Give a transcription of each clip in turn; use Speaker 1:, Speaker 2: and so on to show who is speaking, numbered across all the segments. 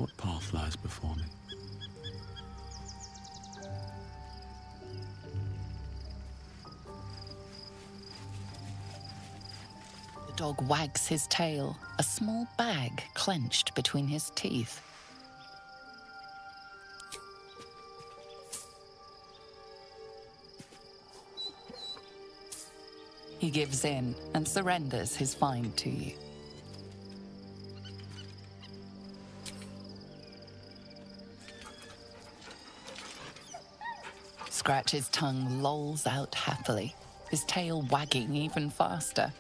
Speaker 1: What path lies before me?
Speaker 2: The dog wags his tail, a small bag clenched between his teeth. He gives in and surrenders his find to you. Scratch's tongue lolls out happily, his tail wagging even faster.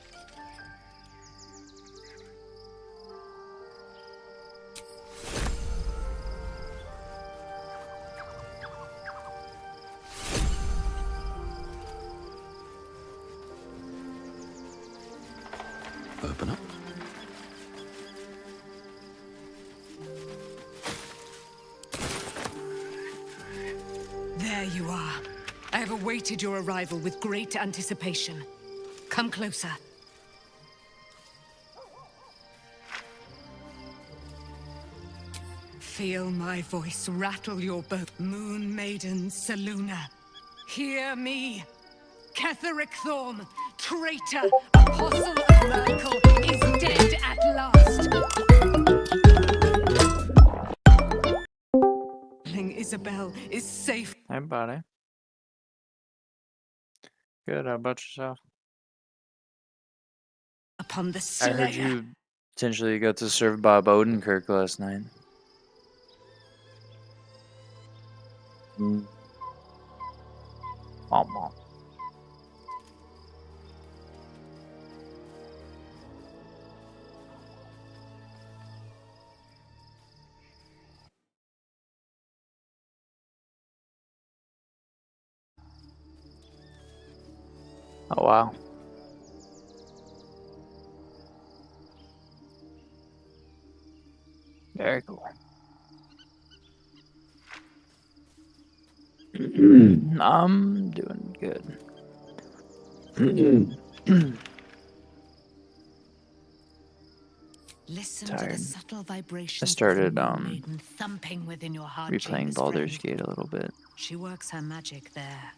Speaker 1: Open up.
Speaker 3: There you are. I have awaited your arrival with great anticipation. Come closer. Feel my voice rattle your boat, Moon Maiden Selûne. Hear me. Ketheric Thorm, traitor, apostle of Merkel, is dead at last. Isabel is safe.
Speaker 4: Hi, buddy. Good, how about yourself?
Speaker 3: Upon the
Speaker 4: I
Speaker 3: Slayer.
Speaker 4: heard you potentially got to serve Bob Odenkirk last night. Mom. Oh, wow. Very cool. I'm doing good.
Speaker 3: Listen
Speaker 4: Tired.
Speaker 3: to the subtle vibrations
Speaker 4: I started
Speaker 3: of the Moon Maiden thumping within your heart
Speaker 4: replaying
Speaker 3: chambers,
Speaker 4: Baldur's
Speaker 3: friend.
Speaker 4: Gate a little bit.
Speaker 3: She works her magic there.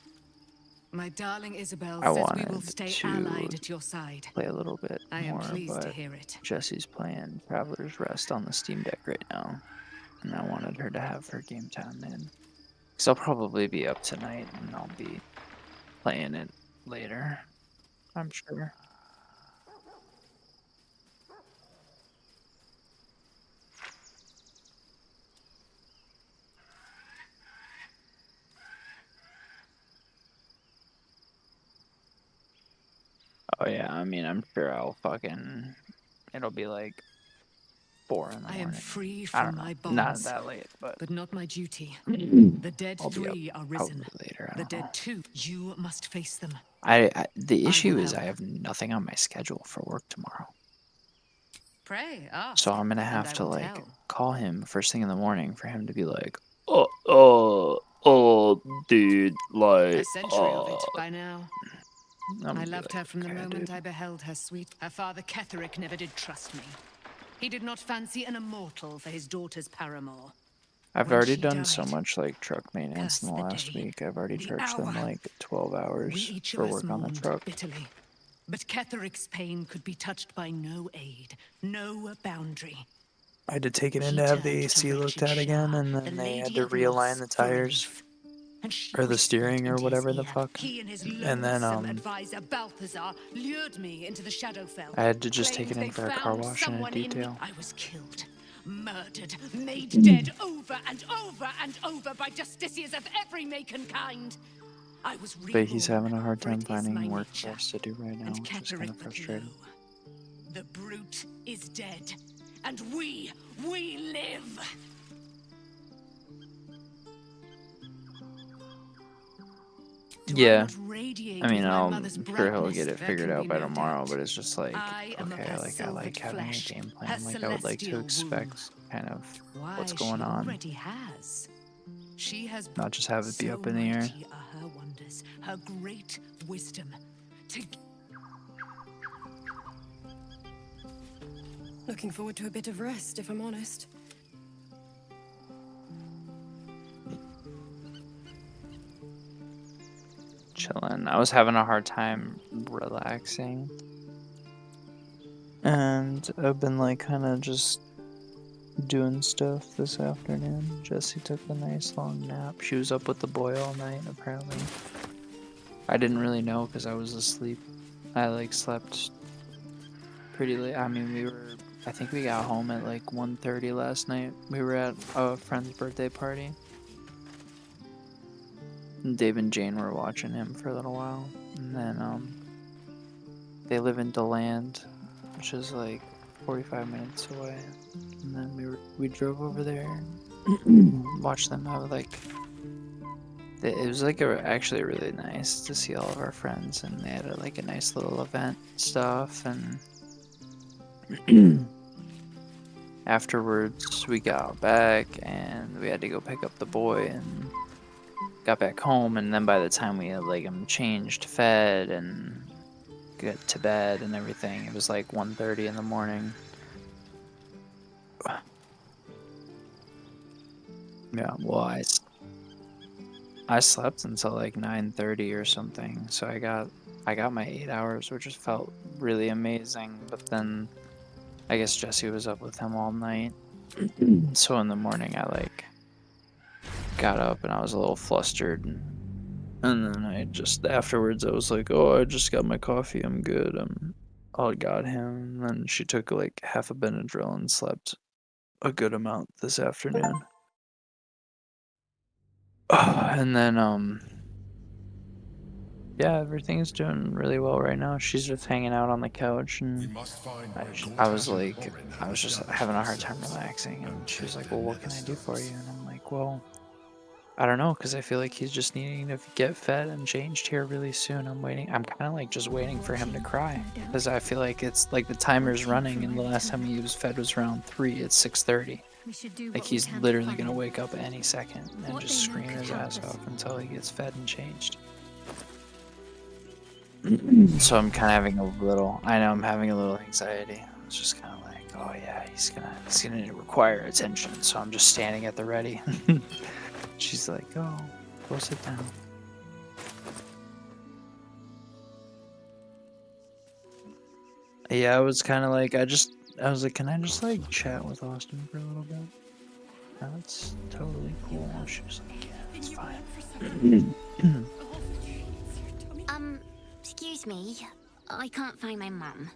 Speaker 3: My darling Isabel
Speaker 4: I
Speaker 3: says we will
Speaker 4: wanted
Speaker 3: stay
Speaker 4: to
Speaker 3: allied at your side.
Speaker 4: play a little bit
Speaker 3: I am
Speaker 4: more,
Speaker 3: pleased to
Speaker 4: but
Speaker 3: hear it.
Speaker 4: Jesse's playing Traveler's Rest on the Steam Deck right now, and I wanted her to have her game time in. So I'll probably be up tonight, and I'll be playing it later, I'm sure. Oh yeah, I mean, I'm sure it'll be like 4 in the
Speaker 3: I
Speaker 4: morning.
Speaker 3: am free
Speaker 4: I don't
Speaker 3: from
Speaker 4: know,
Speaker 3: my
Speaker 4: not
Speaker 3: bonds,
Speaker 4: that late, but
Speaker 3: but not my duty. The dead
Speaker 4: I'll be up
Speaker 3: three are risen.
Speaker 4: probably later. I
Speaker 3: The
Speaker 4: don't know.
Speaker 3: dead two, you must face them.
Speaker 4: The
Speaker 3: I
Speaker 4: issue
Speaker 3: will
Speaker 4: is I
Speaker 3: help.
Speaker 4: have nothing on my schedule for work tomorrow.
Speaker 3: Pray,
Speaker 4: So
Speaker 3: ask,
Speaker 4: I'm gonna
Speaker 3: and
Speaker 4: have
Speaker 3: I
Speaker 4: to
Speaker 3: will
Speaker 4: like
Speaker 3: tell.
Speaker 4: call him first thing in the morning for him to be like, dude, like,
Speaker 3: A century of it by now.
Speaker 4: I'm gonna
Speaker 3: I
Speaker 4: be
Speaker 3: loved
Speaker 4: like,
Speaker 3: her from the
Speaker 4: "Okay,
Speaker 3: moment
Speaker 4: dude."
Speaker 3: I beheld her sweet. Her father Ketheric never did trust me. He did not fancy an immortal for his daughter's paramour.
Speaker 4: I've
Speaker 3: When
Speaker 4: already
Speaker 3: she
Speaker 4: done so
Speaker 3: died,
Speaker 4: much like truck maintenance in
Speaker 3: curse
Speaker 4: the
Speaker 3: the
Speaker 4: last
Speaker 3: day,
Speaker 4: week. I've already
Speaker 3: the
Speaker 4: charged them
Speaker 3: hour.
Speaker 4: like 12
Speaker 3: We
Speaker 4: hours
Speaker 3: each
Speaker 4: for
Speaker 3: of us
Speaker 4: work on the
Speaker 3: mourned
Speaker 4: truck.
Speaker 3: bitterly. But Ketheric's pain could be touched by no aid, no boundary.
Speaker 4: I had to take it in
Speaker 3: He
Speaker 4: to have the
Speaker 3: turned to
Speaker 4: AC looked
Speaker 3: wretched
Speaker 4: at again,
Speaker 3: Shah,
Speaker 4: and
Speaker 3: the
Speaker 4: then they had
Speaker 3: Lady
Speaker 4: to
Speaker 3: of
Speaker 4: realign
Speaker 3: Loss,
Speaker 4: the
Speaker 3: for
Speaker 4: tires
Speaker 3: relief. And she
Speaker 4: or the
Speaker 3: whispered
Speaker 4: steering or
Speaker 3: into his
Speaker 4: whatever the
Speaker 3: ear.
Speaker 4: fuck.
Speaker 3: He and his
Speaker 4: And then
Speaker 3: loathsome advisor Balthazar lured me into the Shadowfell.
Speaker 4: I had to just take
Speaker 3: Claimed
Speaker 4: it in
Speaker 3: they'd
Speaker 4: for a car
Speaker 3: found
Speaker 4: wash and a
Speaker 3: someone in me.
Speaker 4: detail.
Speaker 3: I was killed, murdered, made dead over and over and over by justiciars of every make and kind. I was reborn,
Speaker 4: But he's having a hard
Speaker 3: for
Speaker 4: time
Speaker 3: it is my
Speaker 4: finding work for
Speaker 3: nature.
Speaker 4: us to do right now,
Speaker 3: And
Speaker 4: which is kind of
Speaker 3: Ketheric would
Speaker 4: frustrating.
Speaker 3: know. The brute is dead, and we live. Do I
Speaker 4: Yeah,
Speaker 3: not radiate
Speaker 4: I mean,
Speaker 3: with my
Speaker 4: I'm
Speaker 3: mother's
Speaker 4: sure he'll
Speaker 3: brightness?
Speaker 4: get it
Speaker 3: There
Speaker 4: figured
Speaker 3: can
Speaker 4: out
Speaker 3: be
Speaker 4: by
Speaker 3: no
Speaker 4: tomorrow,
Speaker 3: doubt.
Speaker 4: but it's just like,
Speaker 3: I am of
Speaker 4: okay,
Speaker 3: her
Speaker 4: like I like
Speaker 3: silvered
Speaker 4: having a
Speaker 3: flesh,
Speaker 4: game
Speaker 3: her
Speaker 4: plan. Like I would like to
Speaker 3: celestial womb.
Speaker 4: expect kind of
Speaker 3: Why,
Speaker 4: what's
Speaker 3: she
Speaker 4: going on,
Speaker 3: already has. She has
Speaker 4: not just have it be
Speaker 3: so
Speaker 4: up in the air.
Speaker 3: mighty are her wonders, her great wisdom.
Speaker 5: Looking forward to a bit of rest, if I'm honest.
Speaker 4: chilling. I was having a hard time relaxing. And I've been like kind of just doing stuff this afternoon. Jessie took a nice long nap. She was up with the boy all night, apparently. I didn't really know because I was asleep. I like slept pretty late. I mean, I think we got home at like 1:30 last night. We were at a friend's birthday party. And Dave and Jane were watching him for a little while. And then, they live in DeLand, which is like 45 minutes away. And then we drove over there and watched them have like, it was like actually really nice to see all of our friends, and they had like a nice little event stuff. And afterwards we got back and we had to go pick up the boy and got back home. And then by the time we had like him changed, fed, and got to bed and everything, it was like 1:30 in the morning. Yeah, well, I slept until like 9:30 or something, so I got my 8 hours, which just felt really amazing. But then I guess Jessie was up with him all night, so in the morning I like got up and I was a little flustered, and then I just afterwards I was like, oh, I just got my coffee, I'm good, I got him. And then she took like half a Benadryl and slept a good amount this afternoon. And then yeah, everything's doing really well right now. She's just hanging out on the couch, and I was like, I was just having a hard time relaxing, and she was like, well, what can I do for you? And I'm like, well, I don't know, because I feel like he's just needing to get fed and changed here really soon. I'm kind of like just waiting for him to cry, because I feel like it's like the timer's running, and the last time he was fed was around 3. It's 6:30. Like he's literally gonna wake up any second and just scream his ass off until he gets fed and changed. So I'm kind of having I'm having a little anxiety. It's just kind of like, oh yeah, he's gonna require attention. So I'm just standing at the ready. She's like, oh, go sit down. Yeah, I was kind of like, I was like, can I just like chat with Austin for a little bit? That's totally cool. She was like, yeah, it's fine.
Speaker 1: Excuse me. I can't find my mum.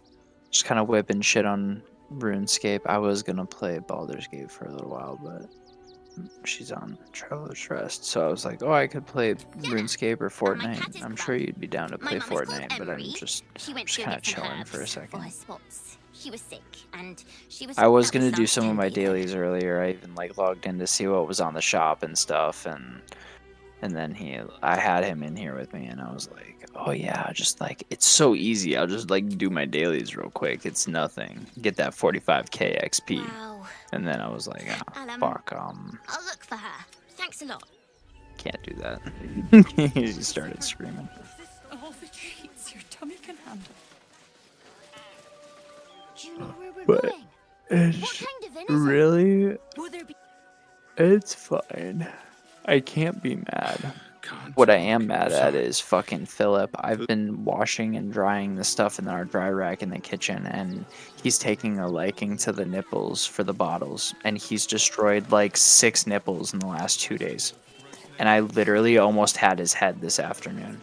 Speaker 4: Just kind of whipping shit on RuneScape. I was gonna play Baldur's Gate for a little while, but she's on Traveler's Rest, so I was like, oh, I could play RuneScape or Fortnite. I'm sure you'd be down to play Fortnite, but I'm just kind of chilling for a second.
Speaker 1: She was sick, and she was.
Speaker 4: I was gonna do some of my dailies earlier. I even like logged in to see what was on the shop and stuff, and then I had him in here with me, and I was like, oh yeah, just like, it's so easy. I'll just like do my dailies real quick. It's nothing. Get that 45k XP.
Speaker 1: Wow.
Speaker 4: And then I was like, fuck,
Speaker 1: I'll look for her. Thanks a lot.
Speaker 4: can't do that. He started screaming.
Speaker 3: This is all the treats your tummy can handle.
Speaker 1: Do you know where we're
Speaker 4: But
Speaker 1: going?
Speaker 4: it's
Speaker 1: What kind of inn is it?
Speaker 4: really,
Speaker 3: Will there be...
Speaker 4: it's fine. I can't be mad. What I am mad at is fucking Philip. I've been washing and drying the stuff in our dry rack in the kitchen, and he's taking a liking to the nipples for the bottles, and he's destroyed like 6 nipples in the last 2 days. And I literally almost had his head this afternoon.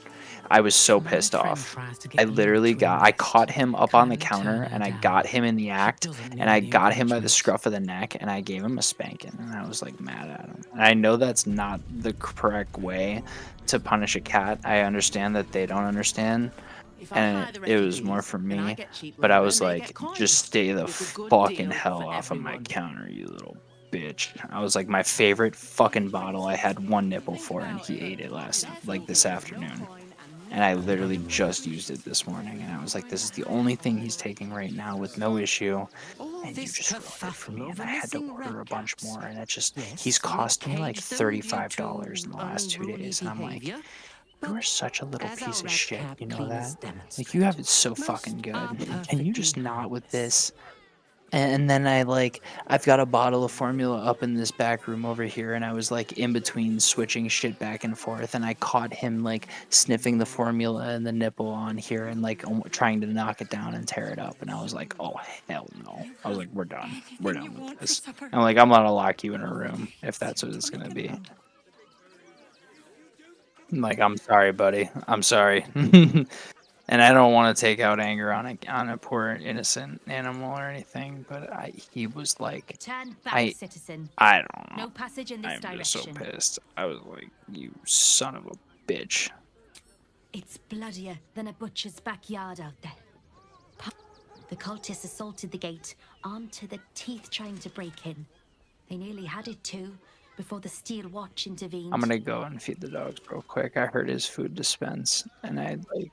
Speaker 4: I was so pissed off. I caught him up on the counter, and I got him in the act, and I got him by the scruff of the neck, and I gave him a spanking, and I was like mad at him. And I know that's not the correct way to punish a cat. I understand that they don't understand, and it was more for me, but I was like, just stay the fucking hell off of my counter, you little bitch. I was like, my favorite fucking bottle I had 1 nipple for, and he ate it this afternoon. And I literally just used it this morning, and I was like, this is the only thing he's taking right now with no issue, and you just ruined it for me, and I had to order a bunch more, and he's cost me like $35 in the last 2 days, and I'm like, you are such a little piece of shit, you know that? Like, you have it so fucking good, and you just not with this? And then I've got a bottle of formula up in this back room over here, and I was like in between switching shit back and forth, and I caught him like sniffing the formula and the nipple on here and like trying to knock it down and tear it up. And I was like, oh hell no. I was like, we're done. We're
Speaker 3: Anything you
Speaker 4: done with
Speaker 3: want for
Speaker 4: this.
Speaker 3: supper?
Speaker 4: I'm like, I'm gonna lock you in a room if that's what it's gonna be. I'm like, I'm sorry, buddy. I'm sorry. And I don't want to take out anger on a poor innocent animal or anything, but he was like,
Speaker 1: Turn back,
Speaker 4: I
Speaker 1: citizen.
Speaker 4: I don't know.
Speaker 1: No passage in this
Speaker 4: I'm just so
Speaker 1: direction.
Speaker 4: pissed. I was like, you son of a bitch.
Speaker 1: It's bloodier than a butcher's backyard out there. The cultists assaulted the gate, armed to the teeth trying to break in. They nearly had it too, before the Steel Watch intervened.
Speaker 4: I'm gonna go and feed the dogs real quick. I heard his food dispense, and I like.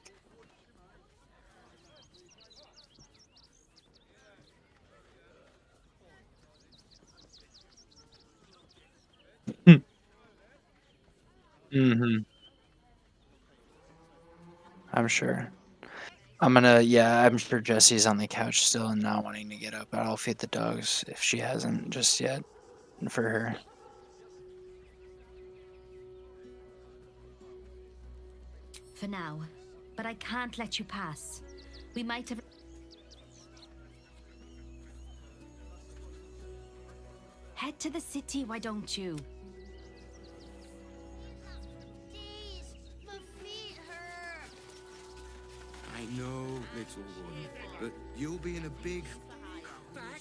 Speaker 4: Mm-hmm. I'm sure. I'm sure Jessie's on the couch still and not wanting to get up, but I'll feed the dogs if she hasn't just yet for her.
Speaker 1: For now, but I can't let you pass. We might have... Head to the city, why don't you?
Speaker 5: Please, my feet hurt.
Speaker 6: I know, little one, but you'll be in a big... Back?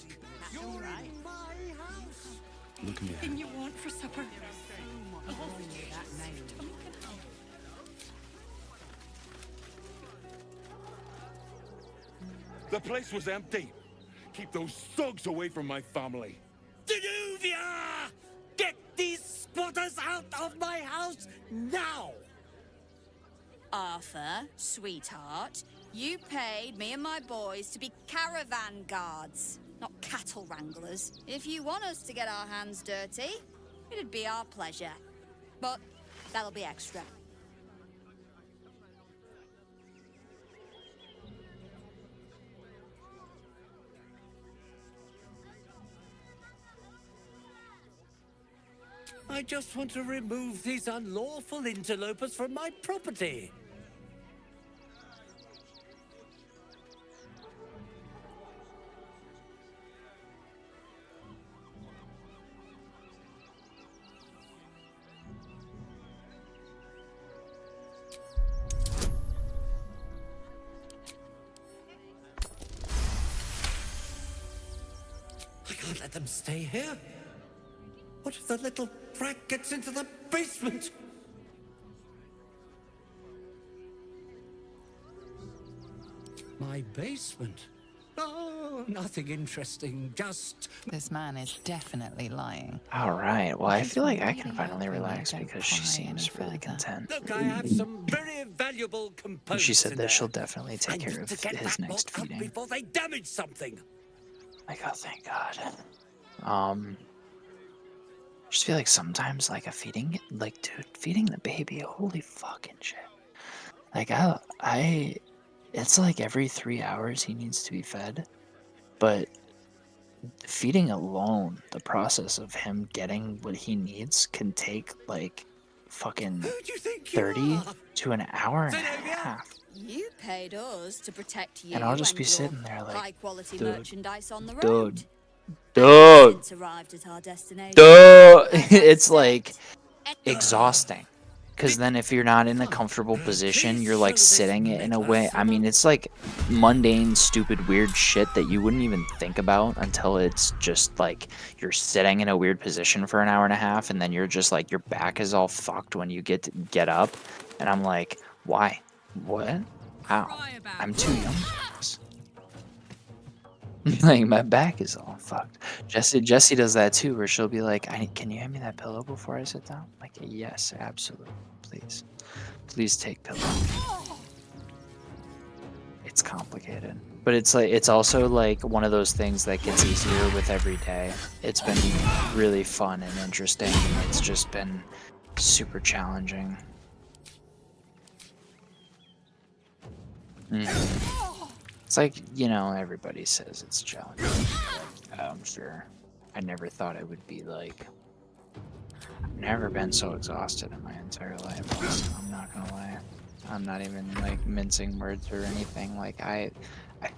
Speaker 6: You're in my house!
Speaker 7: Look at me.
Speaker 3: Anything you want for supper?
Speaker 7: The place was empty. Keep those thugs away from my family.
Speaker 8: Danuvia! Get these spotters out of my house now!
Speaker 9: Arthur, sweetheart, you paid me and my boys to be caravan guards, not cattle wranglers. If you want us to get our hands dirty, it'd be our pleasure. But that'll be extra.
Speaker 8: I just want to remove these unlawful interlopers from my property. I can't let them stay here. What if the little brat gets into the basement? My basement? Oh, nothing interesting, just...
Speaker 2: This man is definitely lying.
Speaker 4: All right. Well, I
Speaker 2: She's
Speaker 4: feel like I
Speaker 2: really
Speaker 4: can finally
Speaker 2: hoping they
Speaker 4: relax
Speaker 2: don't
Speaker 4: because she
Speaker 2: pry any
Speaker 4: seems really
Speaker 2: further.
Speaker 4: content.
Speaker 8: Look, I have some very valuable components
Speaker 4: She said
Speaker 8: in
Speaker 4: that
Speaker 8: there.
Speaker 4: she'll definitely
Speaker 8: I
Speaker 4: take care
Speaker 8: need
Speaker 4: of
Speaker 8: to get
Speaker 4: his
Speaker 8: that
Speaker 4: next
Speaker 8: lot up
Speaker 4: feeding.
Speaker 8: before they damage something.
Speaker 4: Like, oh, thank God. Just feel like sometimes, like, feeding the baby, holy fucking shit. Like, it's like every 3 hours he needs to be fed, but feeding alone, the process of him getting what he needs can take, like, fucking
Speaker 8: Who do you think you
Speaker 4: 30
Speaker 8: are?
Speaker 4: to an hour and a
Speaker 8: Zenobia?
Speaker 4: half.
Speaker 9: You paid us to protect you
Speaker 4: And I'll just be
Speaker 9: your
Speaker 4: sitting there like,
Speaker 9: high-quality
Speaker 4: dude,
Speaker 9: merchandise on the road.
Speaker 4: dude,
Speaker 9: And
Speaker 4: dude,
Speaker 9: since arrived at our destination,
Speaker 4: dude.
Speaker 9: as I
Speaker 4: It's
Speaker 9: said,
Speaker 4: like exhausting. Because then if you're not in a comfortable position, you're like sitting it in a way. I mean, it's like mundane, stupid, weird shit that you wouldn't even think about until it's just like you're sitting in a weird position for an hour and a half, and then you're just like your back is all fucked when you get up. And I'm like, why? What? How? I'm too young for this. Like my back is all fucked. Jessie does that too, where she'll be like, "Can you hand me that pillow before I sit down?" Like, yes, absolutely, please take pillow. It's complicated, but it's also like one of those things that gets easier with every day. It's been really fun and interesting. It's just been super challenging. It's like, everybody says it's challenging. Like, I'm sure. I never thought I would be like. I've never been so exhausted in my entire life. I'm not gonna lie. I'm not even like mincing words or anything. Like I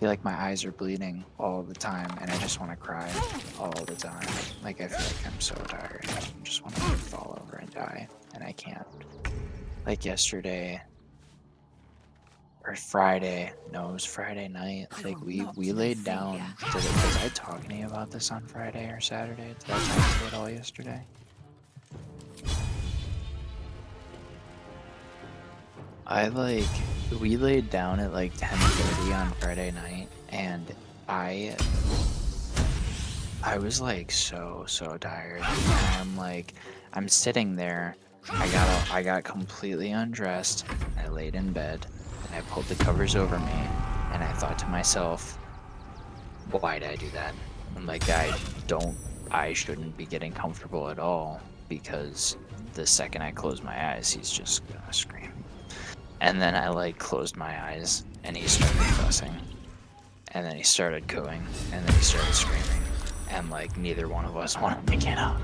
Speaker 4: feel like my eyes are bleeding all the time, and I just want to cry all the time. Like I feel like I'm so tired. I just want to fall over and die, and I can't. Like yesterday or Friday. No, it was Friday night. Like we laid down. Was I talking to you about this on Friday or Saturday? Did I talk to you at all yesterday? We laid down at like 10:30 on Friday night, and I was like so tired. And I'm sitting there. I got completely undressed. I laid in bed, and I pulled the covers over me, and I thought to myself, why did I do that? I'm like, I shouldn't be getting comfortable at all, because the second I close my eyes, he's just gonna scream. And then I closed my eyes, and he started fussing, and then he started cooing, and then he started screaming, and neither one of us wanted to get up.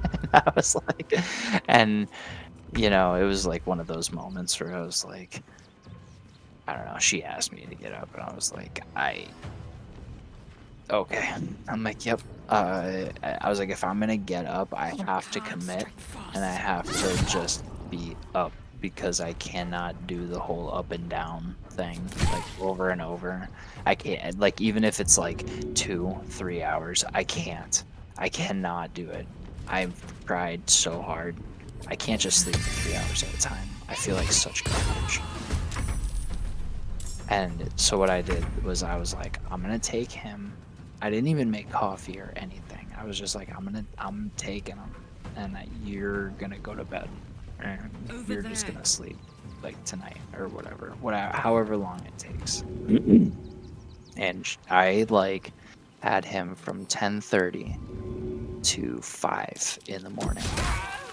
Speaker 4: And I was like, and it was one of those moments where I was like, I don't know. She asked me to get up, and I was like, okay. I'm like, yep. I was like, if I'm gonna get up, I have to commit, and I have to just be up, because I cannot do the whole up and down thing over and over. I can't, even if it's 2-3 hours, I can't. I cannot do it. I've tried so hard. I can't just sleep for 3 hours at a time. I feel like such garbage. And so what I did was I was like, I'm gonna take him. I didn't even make coffee or anything. I was just like, I'm taking him, and you're gonna go to bed. And you're just gonna sleep tonight or whatever, however long it takes. And I had him from 10:30 to 5 in the morning.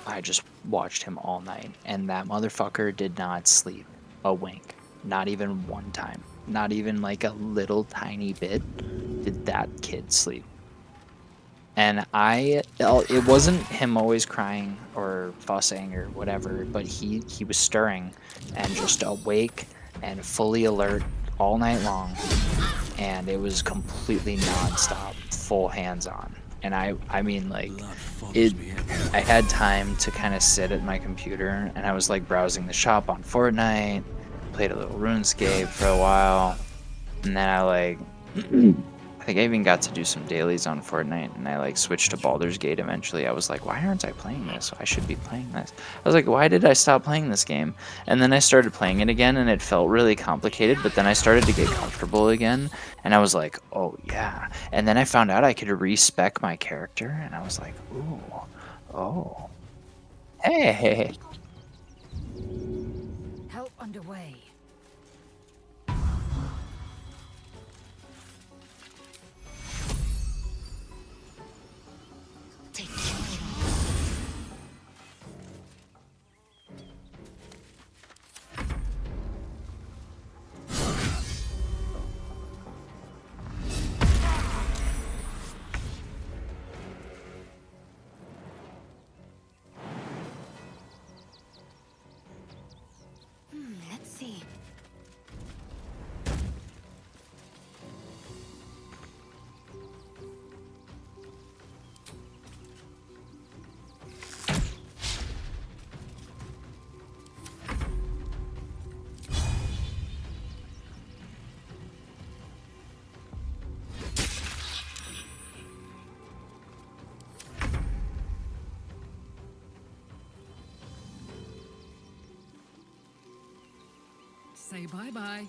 Speaker 4: I just watched him all night, and that motherfucker did not sleep a wink, not even one time, not even a little tiny bit did that kid sleep. And it wasn't him always crying or fussing or whatever, but he was stirring and just awake and fully alert all night long. And it was completely nonstop, full hands-on. And I had time to kind of sit at my computer, and I was browsing the shop on Fortnite, played a little RuneScape for a while, and then I think I even got to do some dailies on Fortnite, and I switched to Baldur's Gate eventually. I was like, why aren't I playing this? I should be playing this. I was like, why did I stop playing this game? And then I started playing it again, and it felt really complicated, but then I started to get comfortable again, and I was like, oh yeah. And then I found out I could respec my character, and I was like, ooh, oh, hey.
Speaker 3: Help underway.
Speaker 1: Let's see.
Speaker 3: Say bye-bye.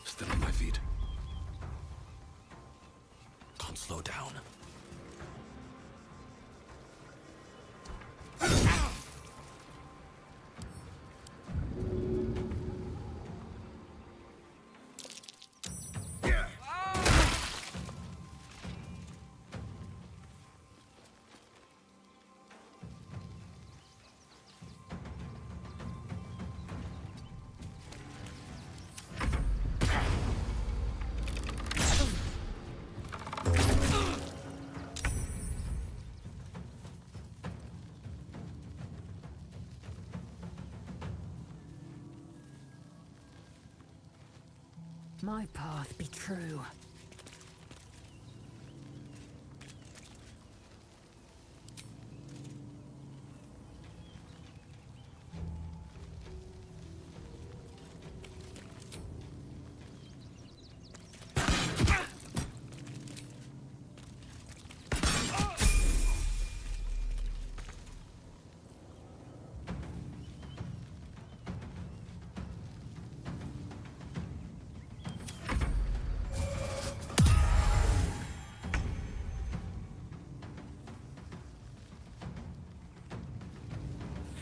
Speaker 6: Still on my feet. Can't slow down.
Speaker 3: My path be true.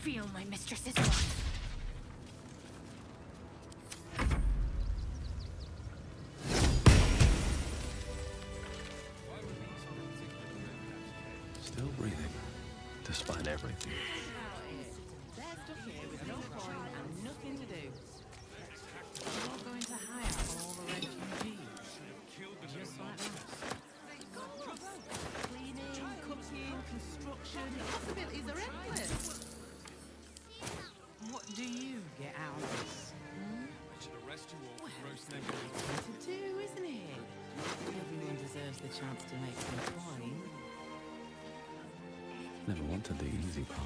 Speaker 3: Feel my mistress's life.
Speaker 10: Still breathing, despite everything.
Speaker 11: They're stuck here with no coin and nothing to do. You're going to hire all the refugees. Just like that. Cleaning, cooking, construction, the possibilities are endless. What do you get out of this?
Speaker 10: I should arrest you all for gross negligence.
Speaker 11: Nothing to do, isn't it? Everyone deserves the chance to make some coin.
Speaker 10: Never wanted the easy part.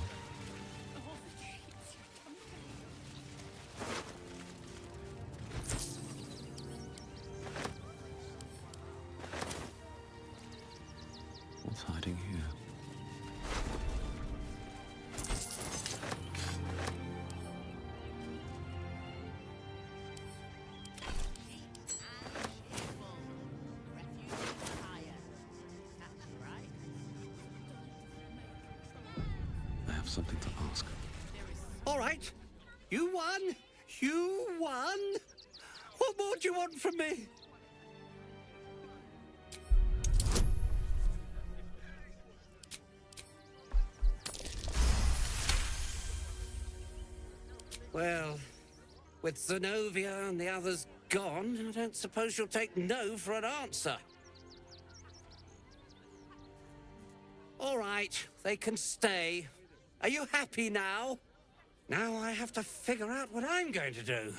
Speaker 10: What's hiding here? I have something to ask.
Speaker 8: All right. You won. You won. What more do you want from me? Well, with Zenobia and the others gone, I don't suppose you'll take no for an answer. All right, they can stay. Are you happy now? Now I have to figure out what I'm going to do.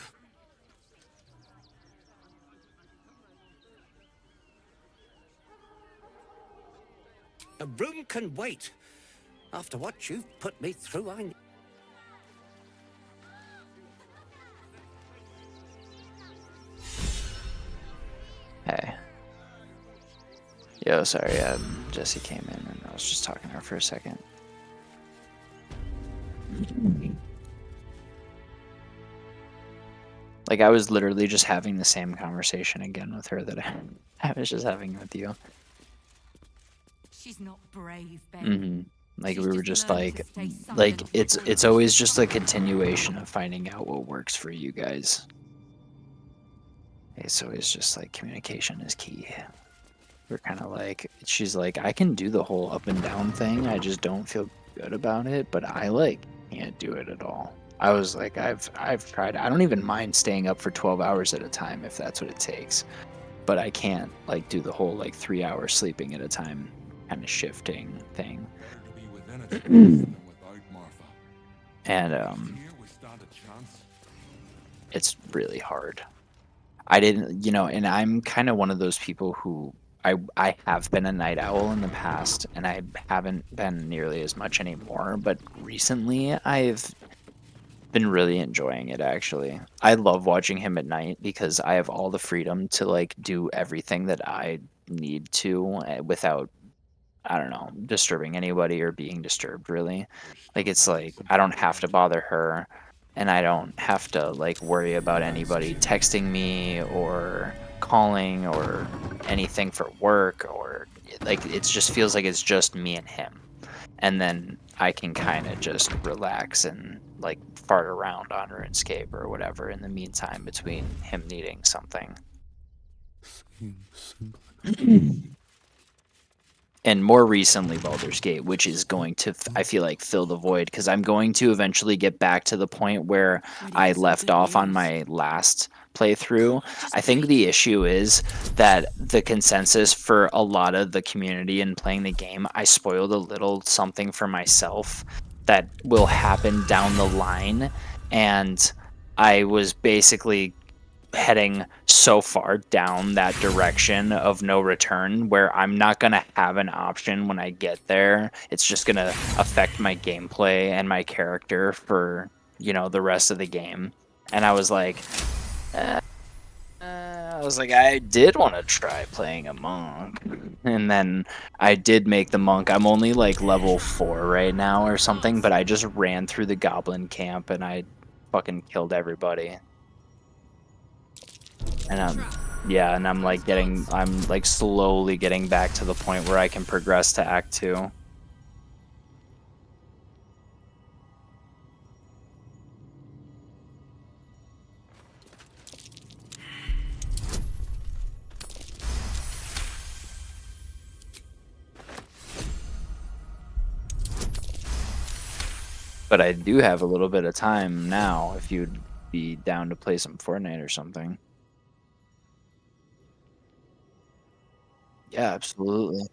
Speaker 8: A room can wait. After what you've put me through, I...
Speaker 4: Hey. Yo, sorry, Jesse came in and I was just talking to her for a second. Like, I was literally just having the same conversation again with her that I was just having with you.
Speaker 3: She's not brave, Ben.
Speaker 4: Mm-hmm. Like,
Speaker 3: She's
Speaker 4: we were
Speaker 3: just
Speaker 4: just
Speaker 3: learned
Speaker 4: like,
Speaker 3: to stay silent.
Speaker 4: like it's always just a continuation of finding out what works for you guys. It's always just like communication is key. We're kind of like, she's like, I can do the whole up and down thing. I just don't feel good about it, but I like can't do it at all. I was like, I've tried. I don't even mind staying up for 12 hours at a time if that's what it takes, but I can't like do the whole like 3 hours sleeping at a time kind of shifting thing. And it's really hard. I didn't, you know, and I'm kind of one of those people who I have been a night owl in the past, and I haven't been nearly as much anymore, but recently I've been really enjoying it, actually. I love watching him at night because I have all the freedom to like do everything that I need to without, I don't know, disturbing anybody or being disturbed, really. Like, it's like I don't have to bother her, and I don't have to like worry about anybody texting me or calling or anything for work, or like it just feels like it's just me and him. And then I can kind of just relax and like fart around on RuneScape or whatever in the meantime between him needing something. And more recently Baldur's Gate, which is going to, I feel like, fill the void, because I'm going to eventually get back to the point where I left off on my last playthrough. I think the issue is that the consensus for a lot of the community in playing the game, I spoiled a little something for myself that will happen down the line, and I was basically heading so far down that direction of no return where I'm not going to have an option when I get there. It's just going to affect my gameplay and my character for, the rest of the game. And I was like, I did want to try playing a monk. And then I did make the monk. I'm only like level 4 right now or something, but I just ran through the goblin camp and I fucking killed everybody. And yeah, and I'm like slowly getting back to the point where I can progress to Act 2. But I do have a little bit of time now if you'd be down to play some Fortnite or something. Yeah, absolutely.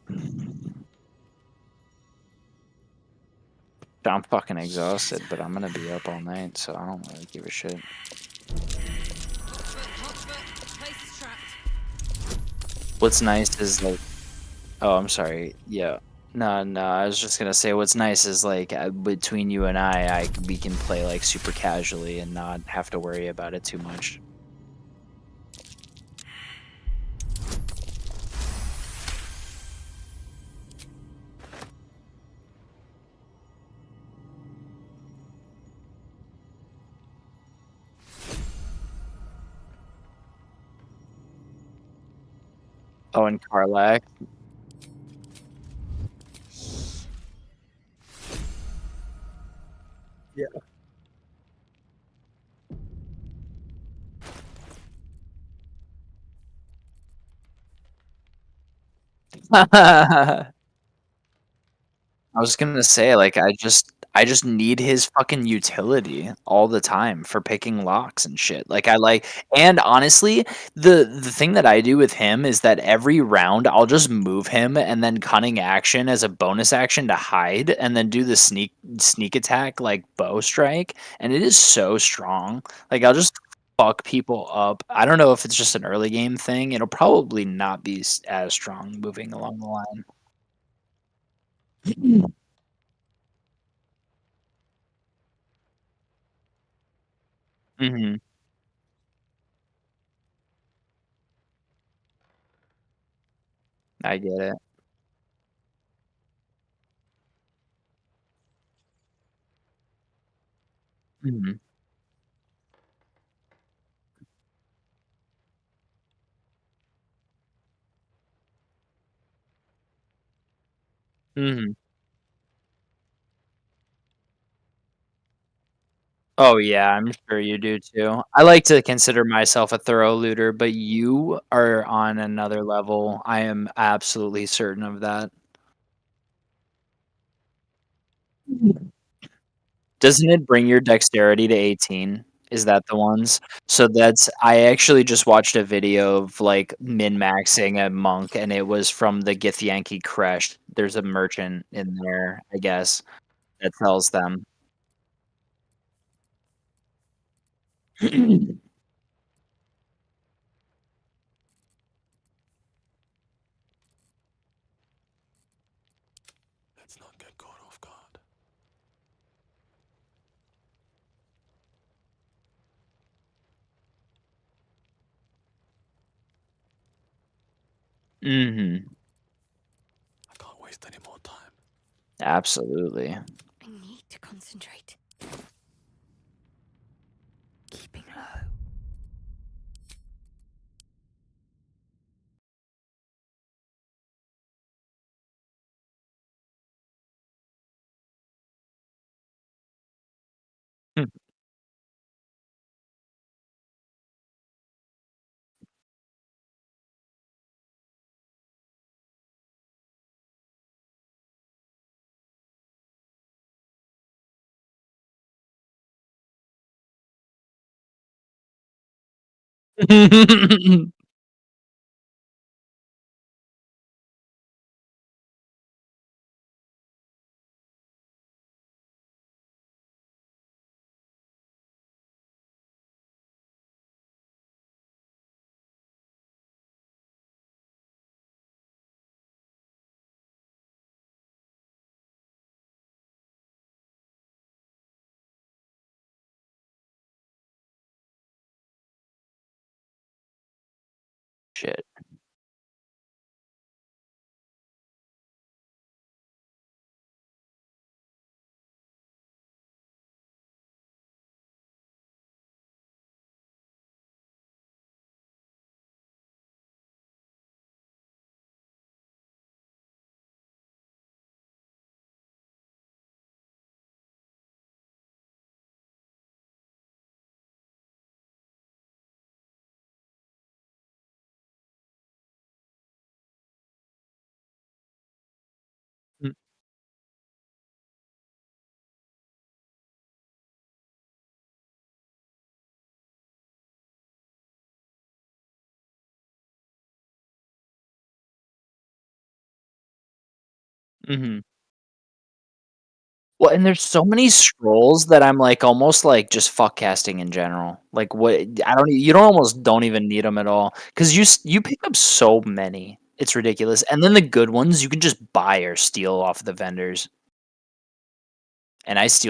Speaker 4: I'm fucking exhausted, but I'm gonna be up all night, so I don't really give a shit. What's nice is like, oh, I'm sorry. Yeah. No, no, I was just gonna say what's nice is like between you and we can play like super casually and not have to worry about it too much. Oh, and Karlak. I was gonna say, like, I just need his fucking utility all the time for picking locks and shit. And honestly, the thing that I do with him is that every round I'll just move him and then cunning action as a bonus action to hide and then do the sneak attack like bow strike, and it is so strong. Like I'll just fuck people up. I don't know if it's just an early game thing. It'll probably not be as strong moving along the line. Mhm. I get it. Mhm. Mhm. Oh, yeah, I'm sure you do too. I like to consider myself a thorough looter, but you are on another level. I am absolutely certain of that. Doesn't it bring your dexterity to 18? Is that the ones? So that's I actually just watched a video of, like, min-maxing a monk, and it was from the Githyanki Creche. There's a merchant in there, I guess, that sells them.
Speaker 10: Let's not get caught off guard.
Speaker 4: Mhm.
Speaker 10: I can't waste any more time.
Speaker 4: Absolutely.
Speaker 1: I need to concentrate. Keeping low.
Speaker 4: Hmm. Mhm. Well, and there's so many scrolls that I'm, like, almost, like, just fuck casting in general. Like, what I don't you don't almost don't even need them at all because you pick up so many. It's ridiculous, and then the good ones, you can just buy or steal off the vendors, and I steal